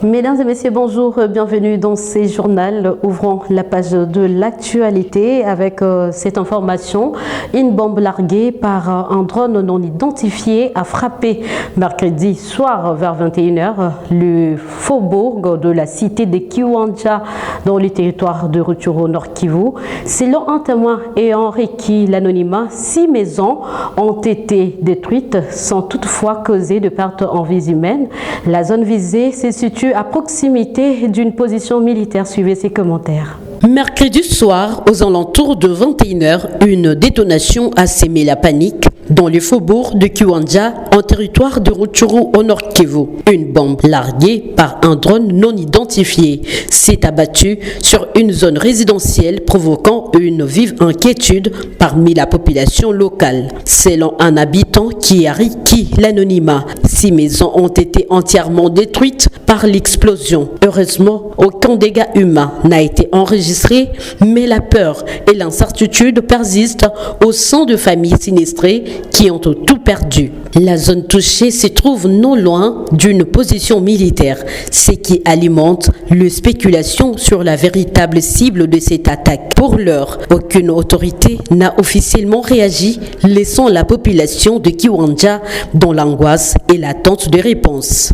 Mesdames et messieurs, bonjour, bienvenue dans ces journaux. Ouvrons la page de l'actualité avec cette information. Une bombe larguée par un drone non identifié a frappé mercredi soir vers 21h le faubourg de la cité de Kiwanja dans le territoire de Rutshuru Nord Kivu. Selon un témoin ayant requis l'anonymat, 6 maisons ont été détruites sans toutefois causer de pertes en vies humaines. La zone visée se situe à proximité d'une position militaire. Suivez ces commentaires. Mercredi soir, aux alentours de 21h, une détonation a sémé la panique dans le faubourg de Kiwanja, en territoire de Rutshuru au Nord Kivu. Une bombe larguée par un drone non identifié s'est abattue sur une zone résidentielle, provoquant une vive inquiétude parmi la population locale. Selon un habitant qui a requis l'anonymat, 6 maisons ont été entièrement détruites par l'explosion. Heureusement, aucun dégât humain n'a été enregistré, mais la peur et l'incertitude persistent au sein de familles sinistrées qui ont tout perdu. La zone touchée se trouve non loin d'une position militaire, ce qui alimente les spéculations sur la véritable cible de cette attaque. Pour l'heure, aucune autorité n'a officiellement réagi, laissant la population de Kiwanja dans l'angoisse et l'attente de réponses.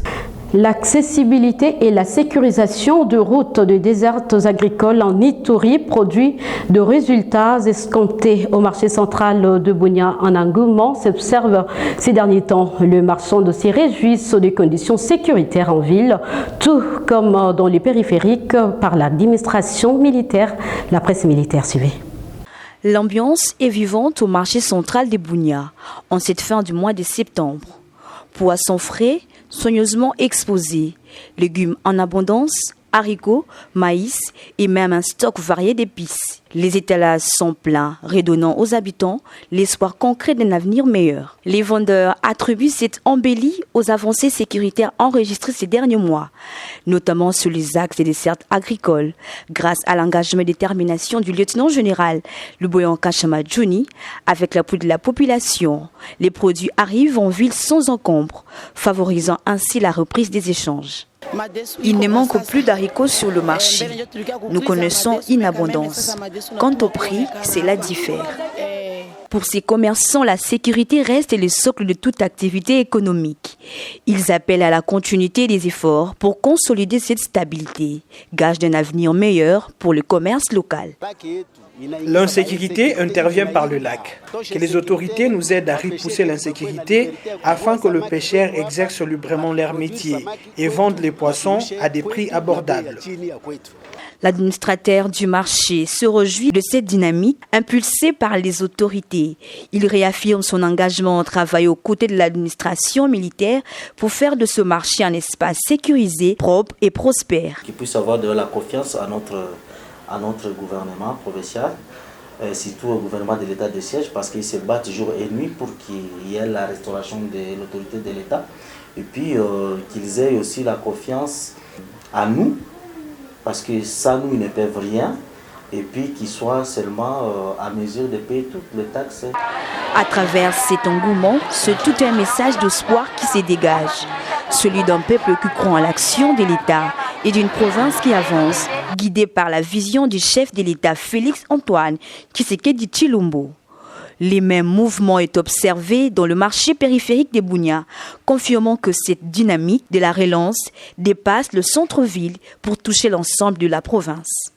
L'accessibilité et la sécurisation de routes de désertes agricoles en Ituri produit de résultats escomptés au marché central de Bunia. Un engouement s'observe ces derniers temps. Les marchands se réjouissent des conditions sécuritaires en ville, tout comme dans les périphériques par l'administration militaire. La presse militaire suivait. L'ambiance est vivante au marché central de Bunia en cette fin du mois de septembre. Poissons frais, soigneusement exposés, légumes en abondance, haricots, maïs et même un stock varié d'épices. Les étalages sont pleins, redonnant aux habitants l'espoir concret d'un avenir meilleur. Les vendeurs attribuent cette embellie aux avancées sécuritaires enregistrées ces derniers mois, notamment sur les axes des dessertes agricoles, grâce à l'engagement et détermination du lieutenant-général Luboyan Kachama Johnny. Avec l'appui de la population, les produits arrivent en ville sans encombre, favorisant ainsi la reprise des échanges. Il ne manque plus d'haricots sur le marché. Nous connaissons une abondance. Quant au prix, cela diffère. Pour ces commerçants, la sécurité reste le socle de toute activité économique. Ils appellent à la continuité des efforts pour consolider cette stabilité, gage d'un avenir meilleur pour le commerce local. L'insécurité intervient par le lac. Que les autorités nous aident à repousser l'insécurité afin que les pêcheurs exercent librement leur métier et vendent les poissons à des prix abordables. L'administrateur du marché se réjouit de cette dynamique impulsée par les autorités. Il réaffirme son engagement à travailler aux côtés de l'administration militaire pour faire de ce marché un espace sécurisé, propre et prospère. Qu'il puisse avoir de la confiance à notre gouvernement provincial, surtout au gouvernement de l'État de siège, parce qu'ils se battent jour et nuit pour qu'il y ait la restauration de l'autorité de l'État, et puis qu'ils aient aussi la confiance à nous, parce que sans nous, ils ne peuvent rien, et puis qu'ils soient seulement à mesure de payer toutes les taxes. À travers cet engouement, c'est tout un message d'espoir qui se dégage, celui d'un peuple qui croit en l'action de l'État et d'une province qui avance, guidée par la vision du chef de l'État Félix Antoine Tshisekedi Tshilombo. Les mêmes mouvements est observé dans le marché périphérique de Bunia, confirmant que cette dynamique de la relance dépasse le centre-ville pour toucher l'ensemble de la province.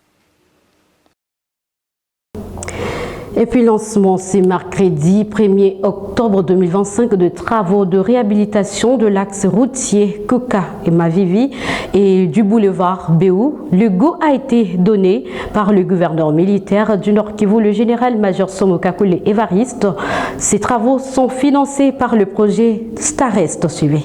Et puis lancement ce mercredi 1er octobre 2025 de travaux de réhabilitation de l'axe routier Koka et Mavivi et du boulevard Béou. Le go a été donné par le gouverneur militaire du Nord Kivu, le général-major Somokakule Évariste. Ces travaux sont financés par le projet Starest. Suivez.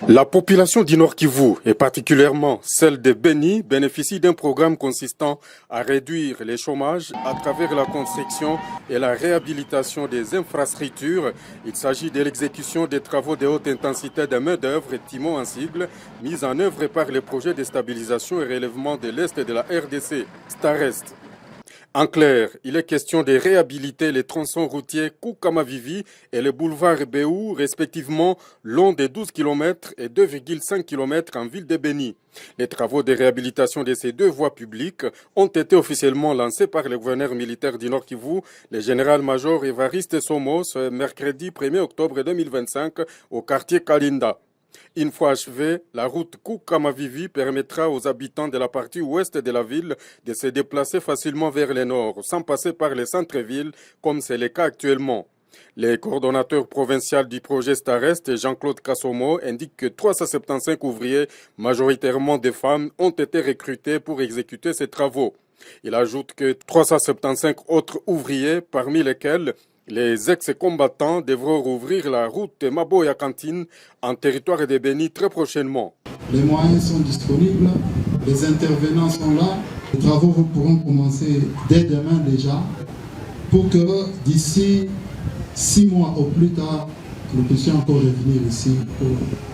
La population du Nord Kivu, et particulièrement celle de Beni, bénéficie d'un programme consistant à réduire les chômages à travers la construction et la réhabilitation des infrastructures. Il s'agit de l'exécution des travaux de haute intensité de main-d'œuvre Timon en sigle, mis en œuvre par les projets de stabilisation et relèvement de l'Est de la RDC, Starest. En clair, il est question de réhabiliter les tronçons routiers Koukamavivi et le boulevard Béou, respectivement long de 12 km et 2,5 km en ville de Béni. Les travaux de réhabilitation de ces deux voies publiques ont été officiellement lancés par le gouverneur militaire du Nord Kivu, le général-major Évariste Somos, mercredi 1er octobre 2025 au quartier Kalinda. Une fois achevée, la route Koukamavivi permettra aux habitants de la partie ouest de la ville de se déplacer facilement vers le nord, sans passer par les centres-villes, comme c'est le cas actuellement. Le coordonnateur provincial du projet Starest, Jean-Claude Kassomo, indique que 375 ouvriers, majoritairement des femmes, ont été recrutés pour exécuter ces travaux. Il ajoute que 375 autres ouvriers, parmi lesquels les ex-combattants, devront rouvrir la route Maboya-Kantine en territoire de Béni très prochainement. Les moyens sont disponibles, les intervenants sont là. Les travaux pourront commencer dès demain déjà pour que d'ici 6 mois au plus tard, nous puissions encore revenir ici pour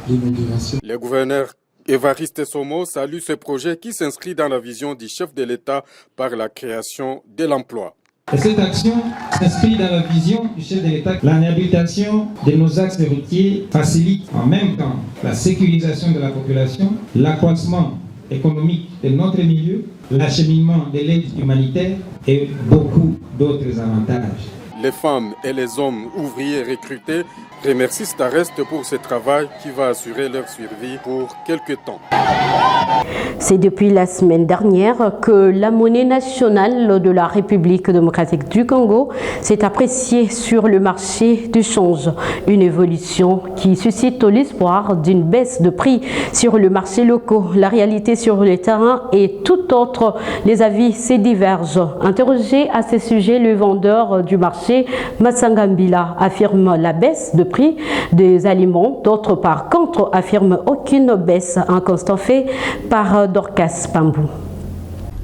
l'inauguration. Le gouverneur Évariste Somos salue ce projet qui s'inscrit dans la vision du chef de l'État par la création de l'emploi. Et cette action s'inscrit dans la vision du chef de l'État. La réhabilitation de nos axes routiers facilite en même temps la sécurisation de la population, l'accroissement économique de notre milieu, l'acheminement de l'aide humanitaire et beaucoup d'autres avantages. Les femmes et les hommes ouvriers recrutés remercient Starest pour ce travail qui va assurer leur survie pour quelques temps. C'est depuis la semaine dernière que la monnaie nationale de la République démocratique du Congo s'est appréciée sur le marché du change. Une évolution qui suscite l'espoir d'une baisse de prix sur le marché local. La réalité sur le terrain est tout autre. Les avis se divergent. Interrogé à ce sujet, le vendeur du marché, Matsangambila, affirme la baisse de prix des aliments. D'autres, par contre, affirment aucune baisse. Un constat fait par Dorcas Pambou.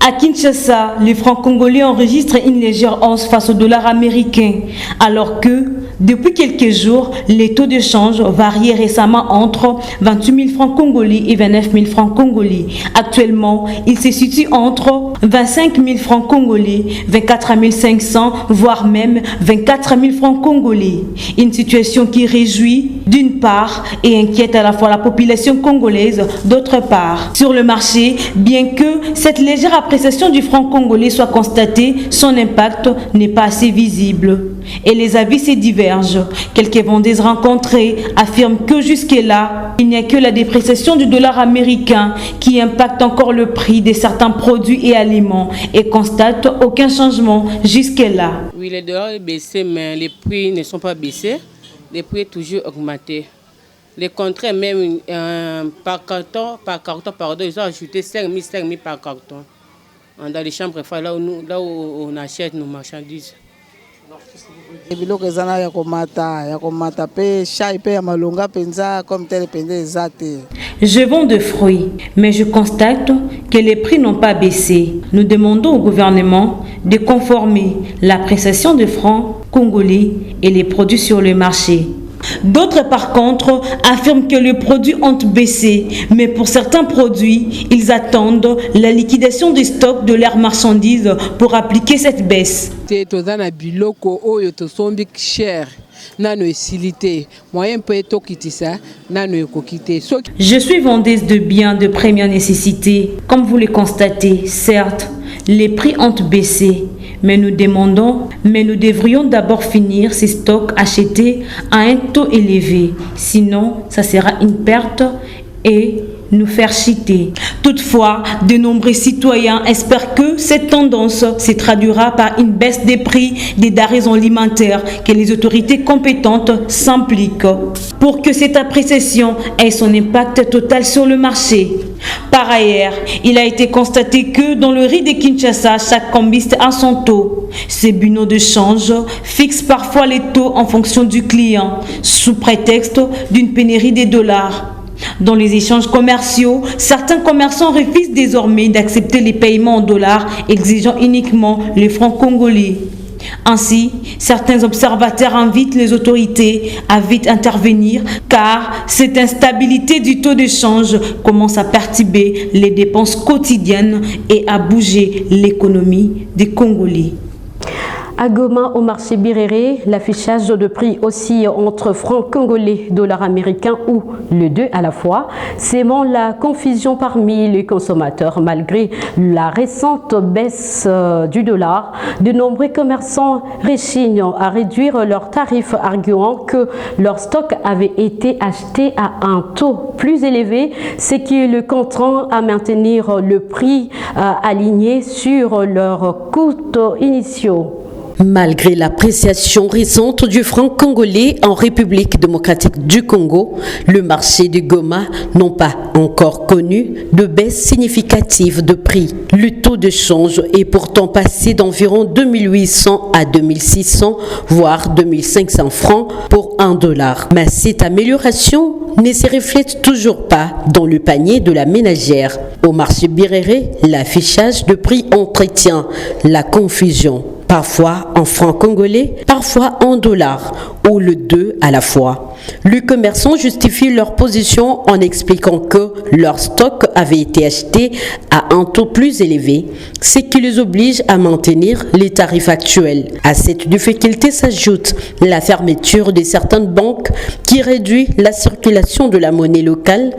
À Kinshasa, les francs congolais enregistrent une légère hausse face au dollar américain, alors que, depuis quelques jours, les taux de change variaient récemment entre 28 000 francs congolais et 29 000 francs congolais. Actuellement, ils se situent entre 25 000 francs congolais, 24 500, voire même 24 000 francs congolais. Une situation qui réjouit d'une part et inquiète à la fois la population congolaise d'autre part. Sur le marché, bien que cette légère appréciation du franc congolais soit constatée, son impact n'est pas assez visible. Et les avis se divergent. Quelques vendeuses rencontrées affirment que jusque-là, il n'y a que la dépréciation du dollar américain qui impacte encore le prix de certains produits et aliments et constatent aucun changement jusque-là. Oui, le dollar est baissé, mais les prix ne sont pas baissés. Les prix sont toujours augmentés. Les contrats, même par carton, ils ont ajouté 5 000 par carton. Dans les chambres, là où on achète nos marchandises. Je vends de fruits, mais je constate que les prix n'ont pas baissé. Nous demandons au gouvernement de conformer l'appréciation des francs congolais et les produits sur le marché. D'autres, par contre, affirment que les produits ont baissé, mais pour certains produits, ils attendent la liquidation des stocks de leurs marchandises pour appliquer cette baisse. Je suis vendeuse de biens de première nécessité. Comme vous le constatez, certes, les prix ont baissé, mais nous devrions d'abord finir ces stocks achetés à un taux élevé. Sinon, ça sera une perte et nous faire chuter. Toutefois, de nombreux citoyens espèrent que cette tendance se traduira par une baisse des prix des denrées alimentaires, que les autorités compétentes s'impliquent pour que cette appréciation ait son impact total sur le marché. Par ailleurs, il a été constaté que dans le riz de Kinshasa, chaque cambiste a son taux. Ces bureaux de change fixent parfois les taux en fonction du client, sous prétexte d'une pénurie des dollars. Dans les échanges commerciaux, certains commerçants refusent désormais d'accepter les paiements en dollars, exigeant uniquement les francs congolais. Ainsi, certains observateurs invitent les autorités à vite intervenir car cette instabilité du taux de change commence à perturber les dépenses quotidiennes et à bouger l'économie des Congolais. À Goma, au marché Birere, l'affichage de prix oscille entre francs congolais, dollars américains ou les deux à la fois, sémant la confusion parmi les consommateurs. Malgré la récente baisse du dollar, de nombreux commerçants rechignent à réduire leurs tarifs, arguant que leur stock avait été acheté à un taux plus élevé, ce qui le contraint à maintenir le prix aligné sur leurs coûts initiaux. Malgré l'appréciation récente du franc congolais en République démocratique du Congo, le marché de Goma n'a pas encore connu de baisse significative de prix. Le taux de change est pourtant passé d'environ 2800 à 2600, voire 2500 francs pour $1. Mais cette amélioration ne se reflète toujours pas dans le panier de la ménagère. Au marché Birere, l'affichage de prix entretient la confusion. Parfois en francs congolais, parfois en dollars, ou le deux à la fois. Les commerçants justifient leur position en expliquant que leur stock avait été acheté à un taux plus élevé, ce qui les oblige à maintenir les tarifs actuels. À cette difficulté s'ajoute la fermeture de certaines banques qui réduit la circulation de la monnaie locale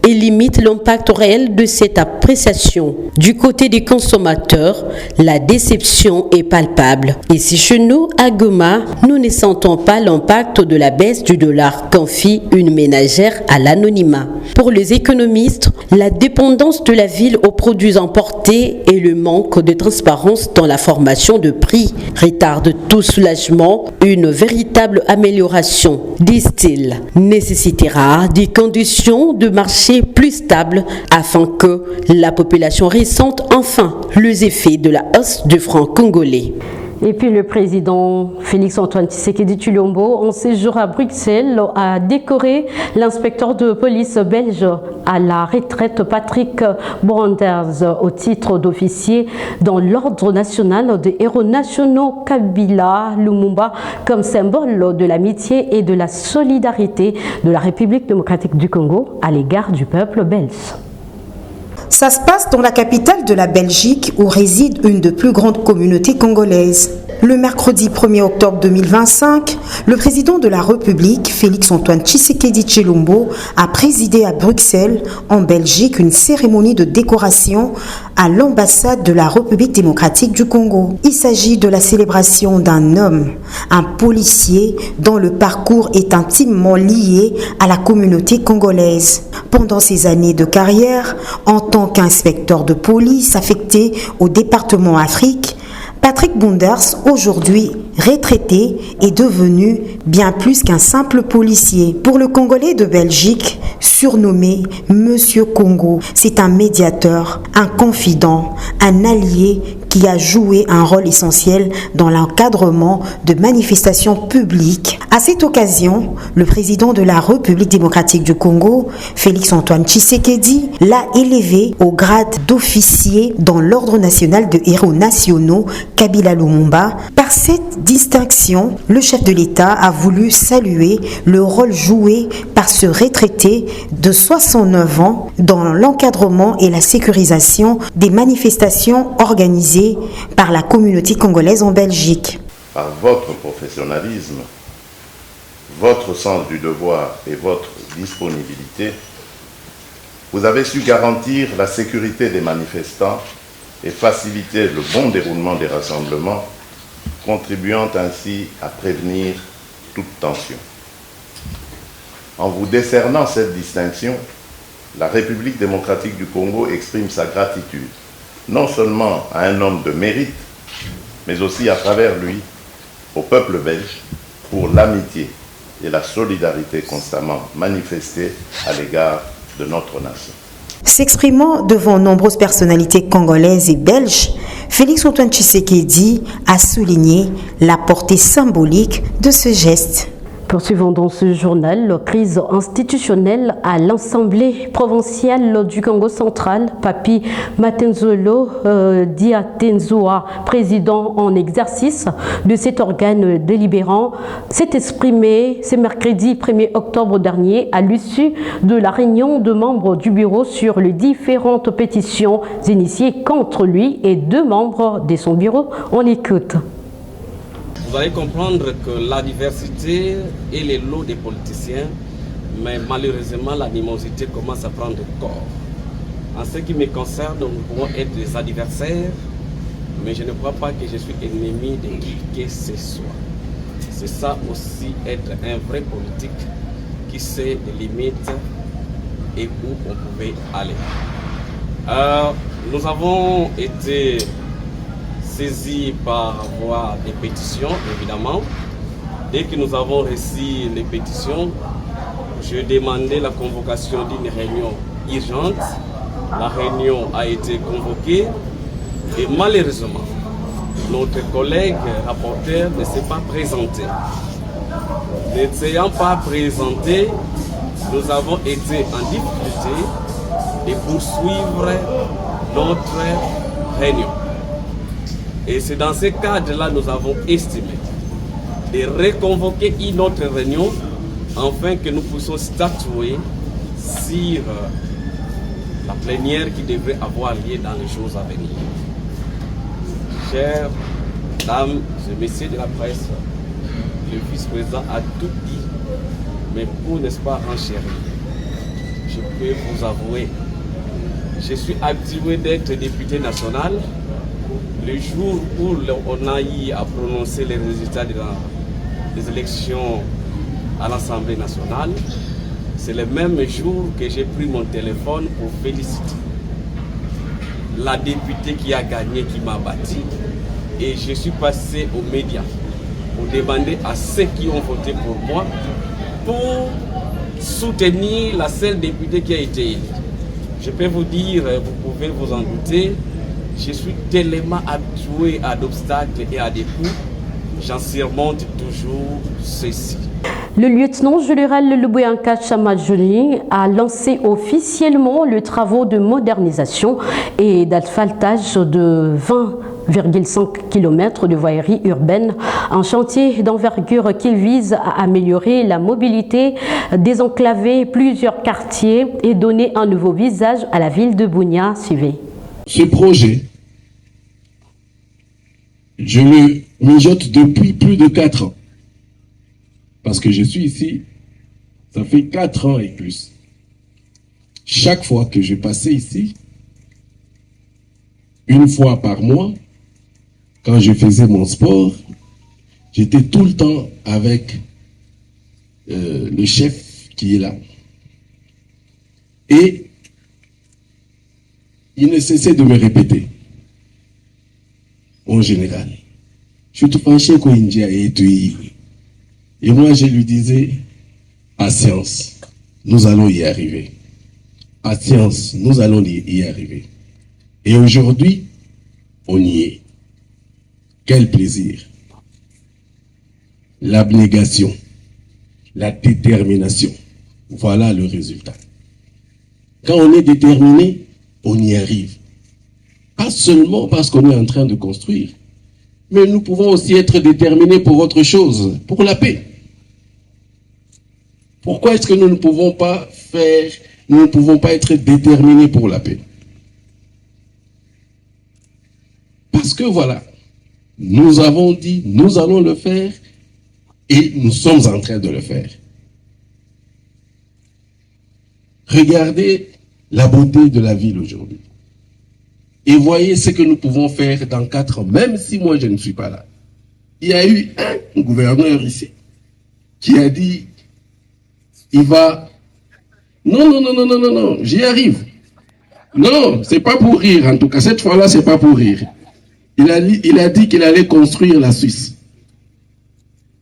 et limite l'impact réel de cette appréciation. Du côté des consommateurs, la déception est palpable. Ici chez nous, à Goma, nous ne sentons pas l'impact de la baisse du dollar, confie une ménagère à l'anonymat. Pour les économistes, la dépendance de la ville aux produits importés et le manque de transparence dans la formation de prix retardent tout soulagement. Une véritable amélioration, disent-ils, nécessitera des conditions de marché plus stables afin que la population ressente enfin les effets de la hausse du franc congolais. Et puis le président Félix-Antoine Tshisekedi Tshilombo, en séjour à Bruxelles, a décoré l'inspecteur de police belge à la retraite Patrick Branders au titre d'officier dans l'ordre national des héros nationaux Kabila Lumumba comme symbole de l'amitié et de la solidarité de la République démocratique du Congo à l'égard du peuple belge. Ça se passe dans la capitale de la Belgique où réside une des plus grandes communautés congolaises. Le mercredi 1er octobre 2025, le président de la République, Félix-Antoine Tshisekedi Tshilombo, a présidé à Bruxelles, en Belgique, une cérémonie de décoration à l'ambassade de la République démocratique du Congo. Il s'agit de la célébration d'un homme, un policier dont le parcours est intimement lié à la communauté congolaise. Pendant ses années de carrière, en tant qu'inspecteur de police affecté au département Afrique, Patrick Branders, aujourd'hui retraité, est devenu bien plus qu'un simple policier. Pour le Congolais de Belgique, surnommé Monsieur Congo, c'est un médiateur, un confident, un allié qui a joué un rôle essentiel dans l'encadrement de manifestations publiques. À cette occasion, le président de la République démocratique du Congo, Félix-Antoine Tshisekedi, l'a élevé au grade d'officier dans l'ordre national de héros nationaux Kabila Lumumba. Par cette distinction, le chef de l'État a voulu saluer le rôle joué par ce retraité de 69 ans dans l'encadrement et la sécurisation des manifestations organisées par la communauté congolaise en Belgique. Par votre professionnalisme, votre sens du devoir et votre disponibilité, vous avez su garantir la sécurité des manifestants et faciliter le bon déroulement des rassemblements, contribuant ainsi à prévenir toute tension. En vous décernant cette distinction, la République démocratique du Congo exprime sa gratitude, non seulement à un homme de mérite, mais aussi à travers lui, au peuple belge, pour l'amitié et la solidarité constamment manifestées à l'égard de notre nation. S'exprimant devant nombreuses personnalités congolaises et belges, Félix-Antoine Tshisekedi a souligné la portée symbolique de ce geste. Poursuivons dans ce journal, crise institutionnelle à l'Assemblée provinciale du Congo central. Papi Matenzolo Diatenzoa, président en exercice de cet organe délibérant, s'est exprimé ce mercredi 1er octobre dernier à l'issue de la réunion de membres du bureau sur les différentes pétitions initiées contre lui et 2 membres de son bureau. On l'écoute. Vous allez comprendre que la diversité et les lots des politiciens, mais malheureusement l'animosité commence à prendre corps. En ce qui me concerne, nous pouvons être des adversaires, mais je ne crois pas que je suis ennemi de qui que ce soit. C'est ça aussi être un vrai politique qui sait les limites et où on pouvait aller. Nous avons été saisis par voie des pétitions, évidemment. Dès que nous avons reçu les pétitions, je demandais la convocation d'une réunion urgente. La réunion a été convoquée et malheureusement, notre collègue rapporteur ne s'est pas présenté. Ne s'ayant pas présenté, nous avons été en difficulté de poursuivre notre réunion. Et c'est dans ce cadre-là que nous avons estimé de reconvoquer une autre réunion afin que nous puissions statuer sur la plénière qui devrait avoir lieu dans les jours à venir. Chères dames et messieurs de la presse, le vice-président a tout dit, mais pour n'est-ce pas enchérir, je peux vous avouer, je suis habitué d'être député national. Le jour où on a eu à prononcer les résultats des élections à l'Assemblée nationale, c'est le même jour que j'ai pris mon téléphone pour féliciter la députée qui a gagné, qui m'a battu. Et je suis passé aux médias pour demander à ceux qui ont voté pour moi pour soutenir la seule députée qui a été élue. Je peux vous dire, vous pouvez vous en douter, je suis tellement habitué à d'obstacles et à des coups, j'en surmonte toujours ceci. Le lieutenant général Lubuyanka Chamadjoli a lancé officiellement les travaux de modernisation et d'asphaltage de 20,5 km de voirie urbaine, un chantier d'envergure qui vise à améliorer la mobilité, désenclaver plusieurs quartiers et donner un nouveau visage à la ville de Bunia. Suivez. Ce projet, je le mijote depuis plus de 4 ans. Parce que je suis ici, ça fait 4 ans et plus. Chaque fois que je passais ici, une fois par mois, quand je faisais mon sport, j'étais tout le temps avec le chef qui est là. Et il ne cessait de me répéter, en général, je te fâché qu'on et tu. Et moi, je lui disais, patience, nous allons y arriver. Patience, nous allons y arriver. Et aujourd'hui, on y est. Quel plaisir. L'abnégation, la détermination. Voilà le résultat. Quand on est déterminé, on y arrive. Pas seulement parce qu'on est en train de construire, mais nous pouvons aussi être déterminés pour autre chose, pour la paix. Pourquoi est-ce que nous ne pouvons pas être déterminés pour la paix? Parce que voilà, nous avons dit, nous allons le faire et nous sommes en train de le faire. Regardez la beauté de la ville aujourd'hui. Et voyez ce que nous pouvons faire dans 4 ans, même si moi je ne suis pas là. Il y a eu un gouverneur ici qui a dit, il va... Non, j'y arrive. Non, c'est pas pour rire, en tout cas, cette fois-là, c'est pas pour rire. Il a dit qu'il allait construire la Suisse.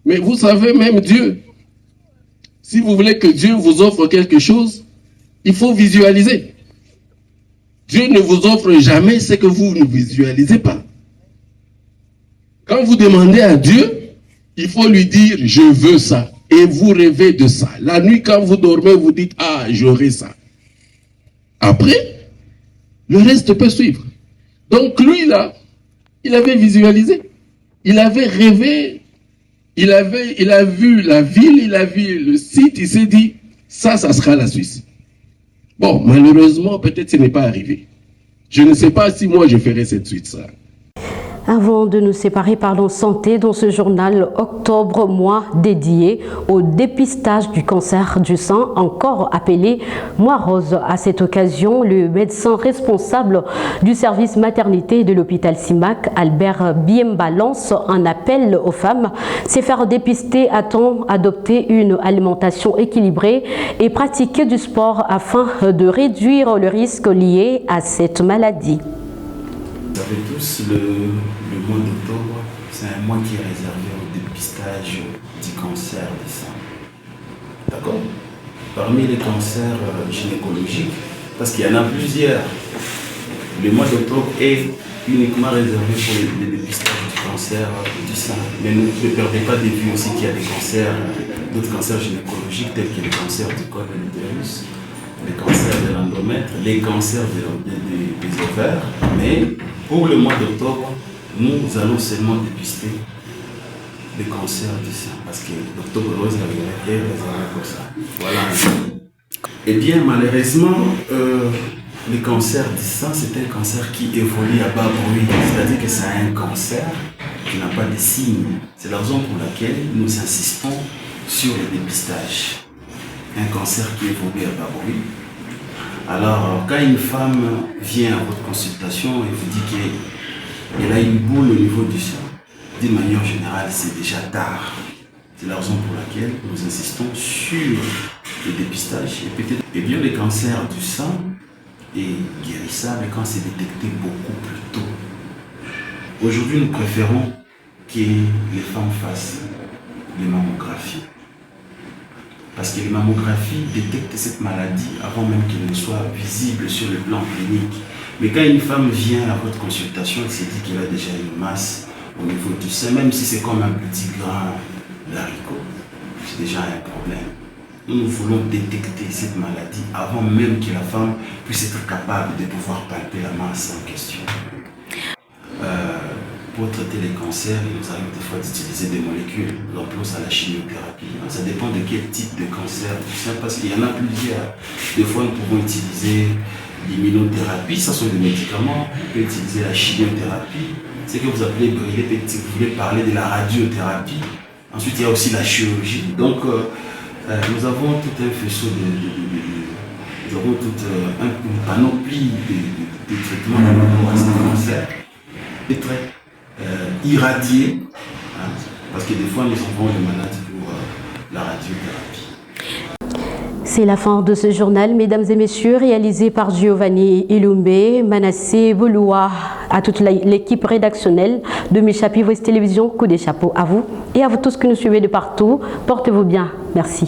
Mais vous savez, même Dieu, si vous voulez que Dieu vous offre quelque chose, il faut visualiser. Dieu ne vous offre jamais ce que vous ne visualisez pas. Quand vous demandez à Dieu, il faut lui dire, je veux ça. et vous rêvez de ça. La nuit, quand vous dormez, vous dites, ah, j'aurai ça. Après, le reste peut suivre. Donc lui, là, il avait visualisé. Il avait rêvé. Il a vu la ville, il a vu le site, il s'est dit, ça sera la Suisse. Bon, malheureusement, peut-être ce n'est pas arrivé. Je ne sais pas si moi je ferai cette suite, ça. Avant de nous séparer, parlons santé dans ce journal Octobre, mois dédié au dépistage du cancer du sein, encore appelé mois rose. À cette occasion, le médecin responsable du service maternité de l'hôpital Simac, Albert Biemba, lance un appel aux femmes. C'est faire dépister à temps, adopter une alimentation équilibrée et pratiquer du sport afin de réduire le risque lié à cette maladie. Vous savez tous, le mois d'octobre, c'est un mois qui est réservé au dépistage du cancer du sein. D'accord? Parmi les cancers gynécologiques, parce qu'il y en a plusieurs, le mois d'octobre est uniquement réservé pour le dépistage du cancer du sein. Mais ne perdez pas de vue aussi qu'il y a des cancers, d'autres cancers gynécologiques tels que le cancer du col de l'utérus, les cancers de l'endomètre, les cancers des ovaires. Mais pour le mois d'octobre, nous allons seulement dépister les cancers du sein, parce que l'octobre rose est réservé pour ça. Voilà. Eh bien, malheureusement, le cancer du sein, c'est un cancer qui évolue à bas bruit, c'est-à-dire que c'est un cancer qui n'a pas de signes. C'est la raison pour laquelle nous insistons sur le dépistage. Un cancer qui évolue à bas bruit. Alors, quand une femme vient à votre consultation et vous dit qu'elle a une boule au niveau du sein, d'une manière générale, c'est déjà tard. C'est la raison pour laquelle nous insistons sur le dépistage. Et bien, le cancer du sein est guérissable quand c'est détecté beaucoup plus tôt. Aujourd'hui, nous préférons que les femmes fassent les mammographies. Parce que les mammographies détectent cette maladie avant même qu'elle ne soit visible sur le plan clinique. Mais quand une femme vient à votre consultation, elle se dit qu'elle a déjà une masse au niveau du sein, même si c'est comme un petit grain d'haricot, c'est déjà un problème. Nous voulons détecter cette maladie avant même que la femme puisse être capable de pouvoir palper la masse en question. Pour traiter les cancers, il nous arrive des fois d'utiliser des molécules, l'emploi à la chimiothérapie. Ça dépend de quel type de cancer du sein, parce qu'il y en a plusieurs. Des fois, nous pouvons utiliser l'immunothérapie, ça sont des médicaments. On peut utiliser la chimiothérapie, c'est que vous appelez brûler, si vous voulez parler de la radiothérapie. Ensuite, il y a aussi la chirurgie. Donc, nous avons tout un faisceau nous avons toute une panoplie de traitements pour ce cancer. Des traits irradiés, hein, parce que des fois nous envoyons les malades pour la radiothérapie. C'est la fin de ce journal, mesdames et messieurs, réalisé par Giovanni Ilumbe, Manassé Bouloua, à toute l'équipe rédactionnelle de Michapi Voice Télévision. Coup des chapeaux à vous et à vous tous qui nous suivez de partout. Portez-vous bien. Merci.